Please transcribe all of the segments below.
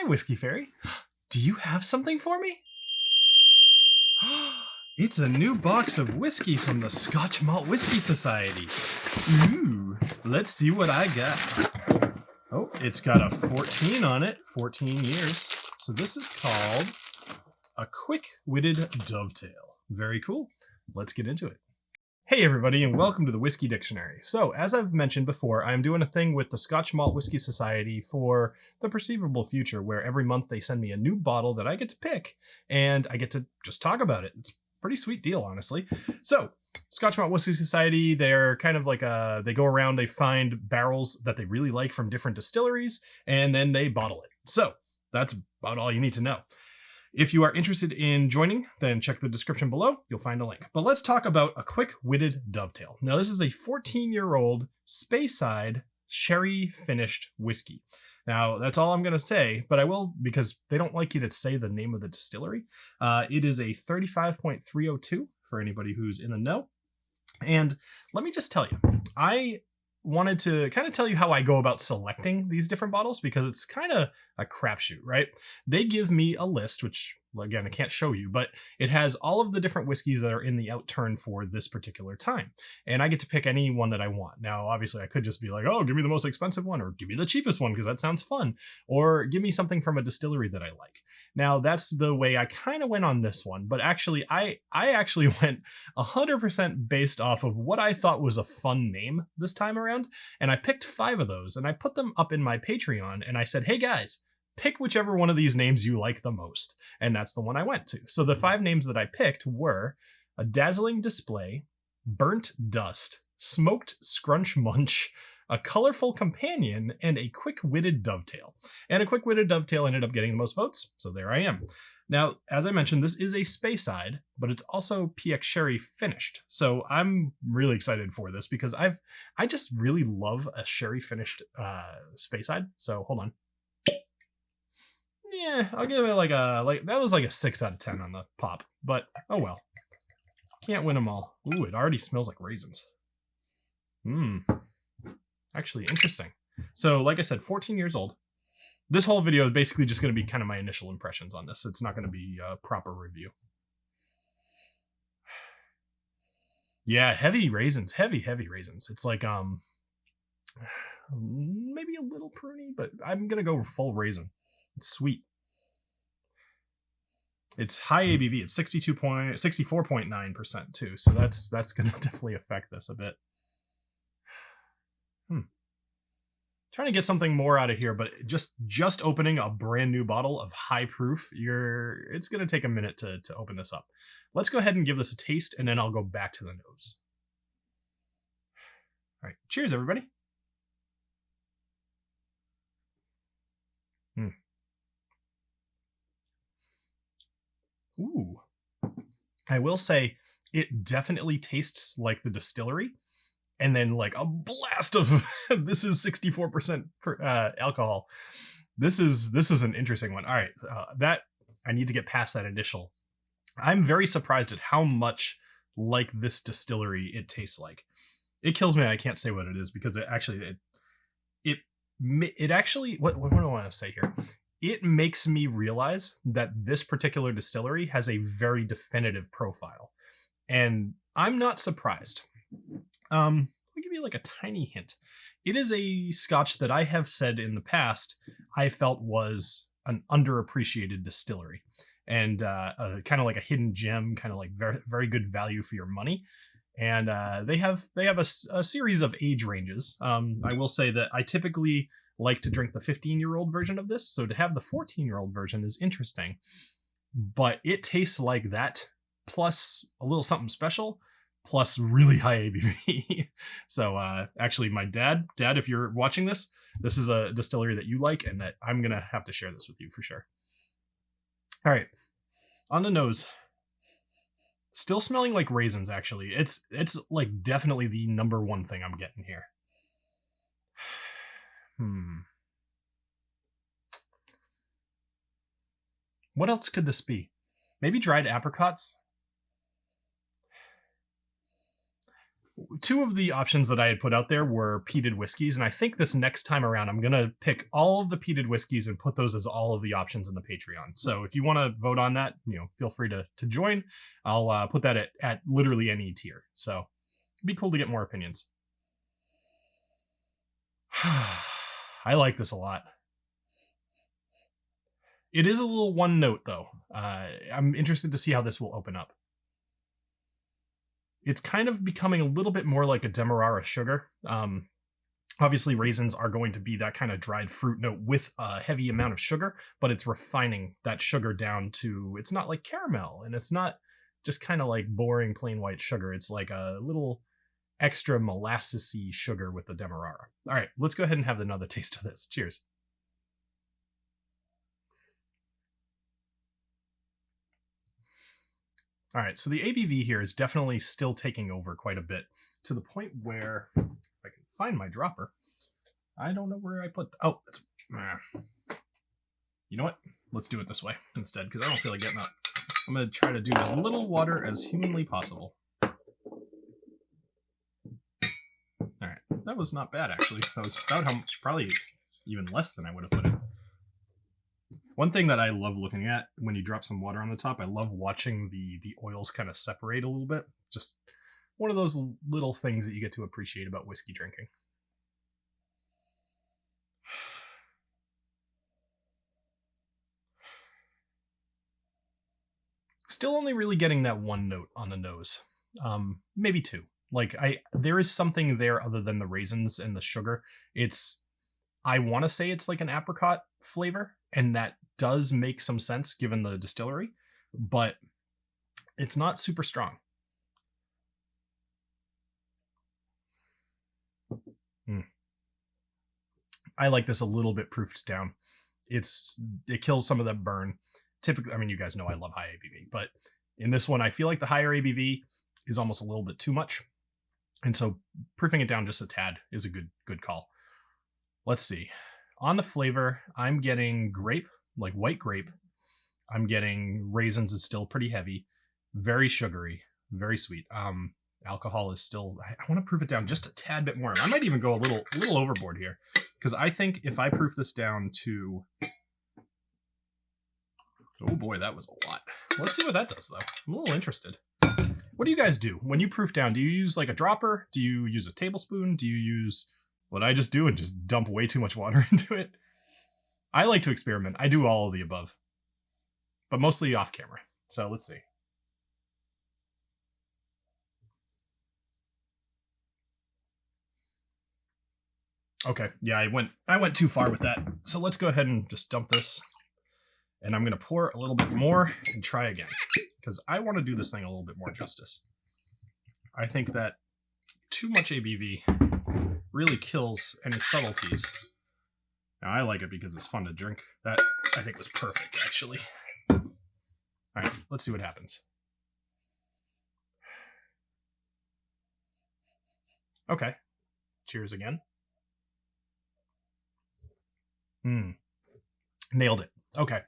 Whiskey Fairy. Do you have something for me? It's a new box of whiskey from the Scotch Malt Whiskey Society. Ooh, let's see what I got. Oh, it's got a 14 on it, 14 years. So this is called A Quick Witted Dovetail. Very cool. Let's get into it. Hey everybody, and welcome to the Whiskey Dictionary. So, as I've mentioned before, I'm doing a thing with the Scotch Malt Whiskey Society for the perceivable future, where every month they send me a new bottle that I get to pick, and I get to just talk about it. It's a pretty sweet deal, honestly. So, Scotch Malt Whiskey Society, they're kind of like they go around, they find barrels that they really like from different distilleries, and then they bottle it. So, that's about all you need to know. If you are interested in joining, then check the description below. You'll find a link. But let's talk about A Quick Witted Dovetail. Now, this is a 14-year-old Speyside sherry-finished whiskey. Now, that's all I'm going to say, but I will because they don't like you to say the name of the distillery. It is a 35.302 for anybody who's in the know. And let me just tell you, I wanted to kind of tell you how I go about selecting these different bottles because it's kind of a crapshoot, right? They give me a list, which again, I can't show you, but it has all of the different whiskeys that are in the outturn for this particular time. And I get to pick any one that I want. Now, obviously I could just be like, oh, give me the most expensive one or give me the cheapest one because that sounds fun, or give me something from a distillery that I like. Now that's the way I kind of went on this one, but actually I actually went 100% based off of what I thought was a fun name this time around. And I picked 5 of those and I put them up in my Patreon and I said, hey guys, pick whichever one of these names you like the most. And that's the one I went to. So the 5 names that I picked were A Dazzling Display, Burnt Dust, Smoked Scrunch Munch, A Colorful Companion, and A Quick Witted Dovetail. And A Quick Witted Dovetail ended up getting the most votes, so there I am. Now, as I mentioned, this is a Speyside, but it's also PX Sherry finished. So I'm really excited for this because I just really love a sherry finished Speyside. So hold on. Yeah, I'll give it that was like a 6 out of 10 on the pop, but oh well. Can't win them all. Ooh, it already smells like raisins. Actually interesting. So like I said, 14 years old. This whole video is basically just going to be kind of my initial impressions on this. It's not going to be a proper review. Yeah, heavy raisins, heavy raisins. It's like maybe a little pruny, but I'm going to go full raisin. It's sweet. It's high ABV. It's 64.9% too. So that's going to definitely affect this a bit. Trying to get something more out of here, but just opening a brand new bottle of high proof, it's going to take a minute to open this up. Let's go ahead and give this a taste, and then I'll go back to the nose. All right, cheers, everybody. Ooh, I will say it definitely tastes like the distillery. And then like a blast of this is 64% alcohol. This is an interesting one. All right, that I need to get past that initial. I'm very surprised at how much like this distillery it tastes like. It kills me. I can't say what it is because it actually what do I want to say here? It makes me realize that this particular distillery has a very definitive profile, and I'm not surprised. I'll give you like a tiny hint. It is a Scotch that I have said in the past I felt was an underappreciated distillery and kind of like a hidden gem, kind of like very, very good value for your money. And they have a series of age ranges. I will say that I typically like to drink the 15-year-old version of this, so to have the 14-year-old version is interesting. But it tastes like that, plus a little something special, plus really high ABV. So actually my dad, if you're watching this is a distillery that you like and that I'm going to have to share this with you for sure. All right, on the nose. Still smelling like raisins, actually. It's like definitely the number one thing I'm getting here. What else could this be? Maybe dried apricots? two of the options that I had put out there were peated whiskeys, and I think this next time around I'm gonna pick all of the peated whiskeys and put those as all of the options in the Patreon. So if you want to vote on that, feel free to join. I'll put that at literally any tier. So it'd be cool to get more opinions. I like this a lot. It is a little one note though. I'm interested to see how this will open up. It's kind of becoming a little bit more like a Demerara sugar. Obviously, raisins are going to be that kind of dried fruit note with a heavy amount of sugar, but it's refining that sugar down to, it's not like caramel, and it's not just kind of like boring plain white sugar. It's like a little extra molassesy sugar with the Demerara. All right, let's go ahead and have another taste of this. Cheers. All right, so the ABV here is definitely still taking over quite a bit, to the point where, if I can find my dropper, I don't know where I put, you know what? Let's do it this way instead, because I don't feel like getting up. I'm going to try to do as little water as humanly possible. All right, that was not bad, actually. That was about how much, probably even less than I would have put it. One thing that I love looking at when you drop some water on the top, I love watching the oils kind of separate a little bit. Just one of those little things that you get to appreciate about whiskey drinking. Still only really getting that one note on the nose. Maybe two. Like there is something there other than the raisins and the sugar. I want to say it's like an apricot flavor, and that does make some sense given the distillery, but it's not super strong. I like this a little bit proofed down. It kills some of the burn. Typically, I mean, you guys know I love high ABV, but in this one, I feel like the higher ABV is almost a little bit too much. And so proofing it down just a tad is a good call. Let's see. On the flavor, I'm getting grape, like white grape. I'm getting raisins is still pretty heavy, very sugary, very sweet. Alcohol is still, I want to proof it down just a tad bit more. I might even go a little overboard here, because I think if I proof this down to, oh boy, that was a lot. Let's see what that does though. I'm a little interested. What do you guys do when you proof down? Do you use like a dropper? Do you use a tablespoon? Do you use what I just do and just dump way too much water into it? I like to experiment. I do all of the above, but mostly off camera. So let's see. Okay, yeah, I went too far with that. So let's go ahead and just dump this. And I'm going to pour a little bit more and try again, because I want to do this thing a little bit more justice. I think that too much ABV really kills any subtleties. Now, I like it because it's fun to drink. That, I think, was perfect, actually. All right, let's see what happens. Okay. Cheers again. Nailed it. Okay.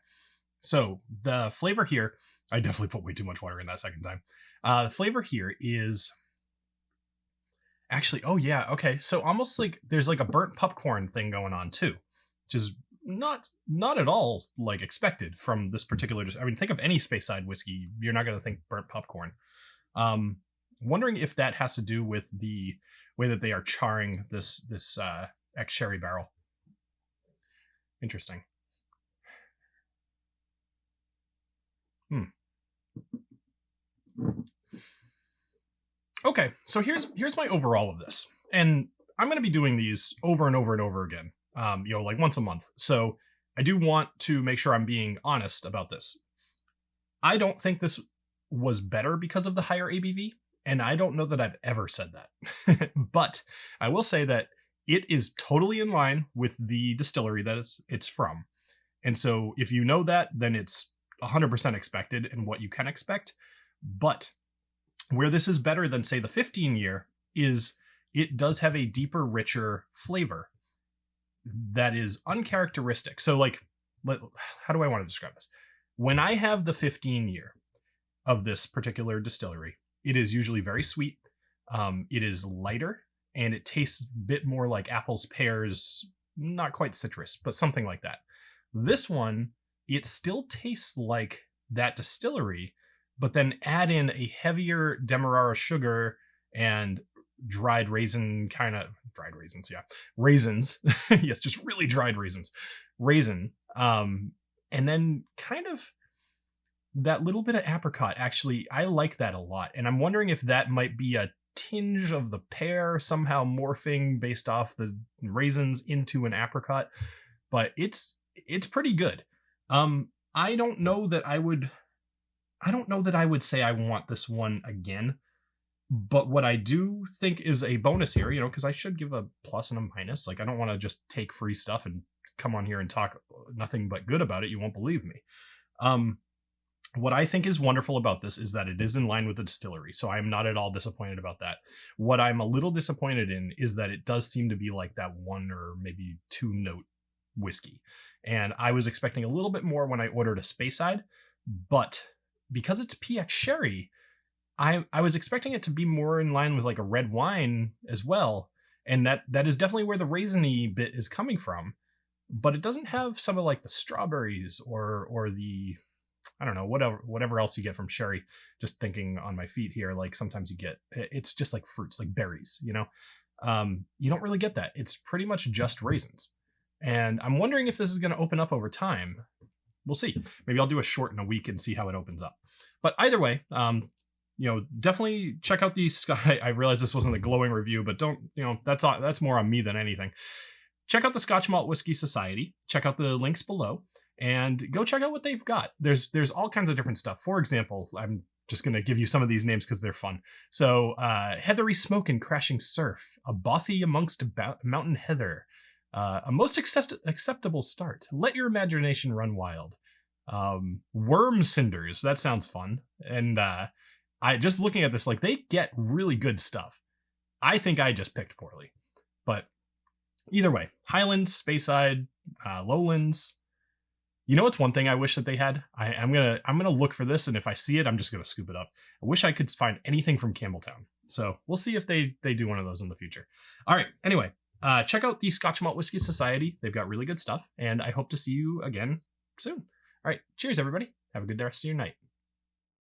So the flavor here, I definitely put way too much water in that second time. The flavor here is actually, oh yeah, okay. So almost like there's like a burnt popcorn thing going on too, which is not at all like expected from this particular. I mean, think of any Speyside whiskey, you're not going to think burnt popcorn. Wondering if that has to do with the way that they are charring this ex-sherry barrel. Interesting. Okay, so here's my overall of this, and I'm going to be doing these over and over and over again, like once a month. So I do want to make sure I'm being honest about this. I don't think this was better because of the higher ABV, and I don't know that I've ever said that. But I will say that it is totally in line with the distillery that it's from. And so if you know that, then it's 100% expected and what you can expect. But where this is better than, say, the 15-year is it does have a deeper, richer flavor that is uncharacteristic. So, like, how do I want to describe this? When I have the 15-year of this particular distillery, it is usually very sweet. It is lighter and it tastes a bit more like apples, pears, not quite citrus, but something like that. This one, it still tastes like that distillery, but then add in a heavier Demerara sugar and dried raisins, yeah, raisins. Yes, just really dried raisin. And then kind of that little bit of apricot. Actually, I like that a lot, and I'm wondering if that might be a tinge of the pear somehow morphing based off the raisins into an apricot, but it's pretty good. I don't know that I would say I want this one again, but what I do think is a bonus here, because I should give a plus and a minus. Like, I don't want to just take free stuff and come on here and talk nothing but good about it. You won't believe me. What I think is wonderful about this is that it is in line with the distillery, so I'm not at all disappointed about that. What I'm a little disappointed in is that it does seem to be like that 1 or maybe 2 note whiskey. And I was expecting a little bit more when I ordered a Speyside, but because it's PX Sherry, I was expecting it to be more in line with like a red wine as well. And that is definitely where the raisiny bit is coming from. But it doesn't have some of like the strawberries or the, I don't know, whatever else you get from sherry. Just thinking on my feet here, like sometimes you get, it's just like fruits, like berries, you don't really get that. It's pretty much just raisins. And I'm wondering if this is going to open up over time. We'll see. Maybe I'll do a short in a week and see how it opens up. But either way, definitely check out these. I realize this wasn't a glowing review, but don't, that's more on me than anything. Check out the Scotch Malt Whiskey Society. Check out the links below and go check out what they've got. There's all kinds of different stuff. For example, I'm just going to give you some of these names because they're fun. So Heathery Smoke and Crashing Surf, A Bothy Amongst Mountain Heather, A Most Acceptable Start, Let Your Imagination Run Wild, Worm Cinders, that sounds fun. And I just looking at this, like, they get really good stuff. I think I just picked poorly, but either way, Highlands, Speyside, Lowlands. What's one thing I wish that they had? I'm gonna look for this, and if I see it, I'm just gonna scoop it up. I wish I could find anything from Campbelltown. So we'll see if they do one of those in the future. All right. Anyway, check out the Scotch Malt Whiskey Society. They've got really good stuff, and I hope to see you again soon. All right. Cheers, everybody. Have a good rest of your night.